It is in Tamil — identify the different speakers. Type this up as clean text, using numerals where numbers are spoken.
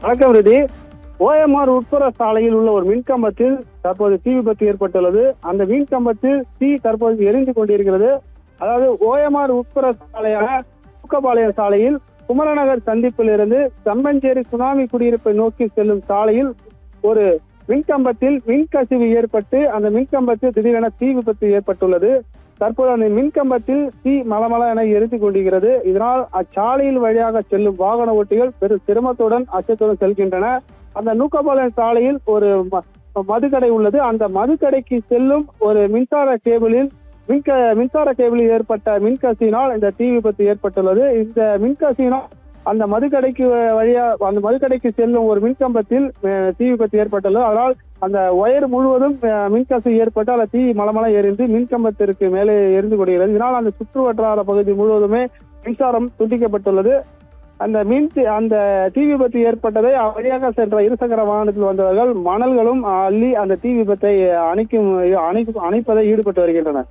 Speaker 1: வணக்கம் ரெடி. ஓஎம்ஆர் உட்புற சாலையில் உள்ள ஒரு மின்கம்பத்தில் தற்போது தீ விபத்து ஏற்பட்டுள்ளது. அந்த மின்கம்பத்தில் தீ தற்போது எரிந்து கொண்டிருக்கிறது. அதாவது ஓஎம்ஆர் உட்புற சாலையான தூக்கபாளையம் சாலையில் குமரநகர் சந்திப்பில் இருந்து சம்பஞ்சேரி சுனாமி குடியிருப்பை நோக்கி செல்லும் சாலையில் ஒரு மின்கம்பத்தில் மின்கசிவு ஏற்பட்டு அந்த மின்கம்பத்தில் திடீரென தீ விபத்து ஏற்பட்டுள்ளது. தற்போது அந்த மின்கம்பத்தில் தீ மலமல என எரிந்து கொண்டிருக்கிறது. இதனால் அச்சாலையில் வழியாக செல்லும் வாகன ஓட்டிகள் பெரும் சிரமத்துடன் அச்சத்துடன் செல்கின்றன. அந்த நூக்கபாளையம் சாலையில் ஒரு மதுக்கடை உள்ளது. அந்த மதுக்கடைக்கு செல்லும் ஒரு மின்சார கேபிளில் ஏற்பட்ட மின்கசியினால் இந்த தீ விபத்து ஏற்பட்டுள்ளது. இந்த மின்கசியினால் அந்த மதுக்கடைக்கு செல்லும் ஒரு மின்கம்பத்தில் தீ விபத்து ஏற்பட்டுள்ளது. அதனால் அந்த ஒயர் முழுவதும் மின்கசிவு ஏற்பட்டு அந்த தீ மலமல எரிந்து மின்கம்பத்திற்கு மேலே எரிந்து கொண்டிருக்கிறது. இதனால் அந்த சுற்று வட்டார பகுதி முழுவதுமே மின்சாரம் துண்டிக்கப்பட்டுள்ளது. அந்த தீ விபத்து ஏற்பட்டதை வழியாக சென்ற இருசக்கர வாகனத்தில் வந்தவர்கள் மணல்களும் அள்ளி அந்த தீ விபத்தை அணைப்பதை ஈடுபட்டு வருகின்றனர்.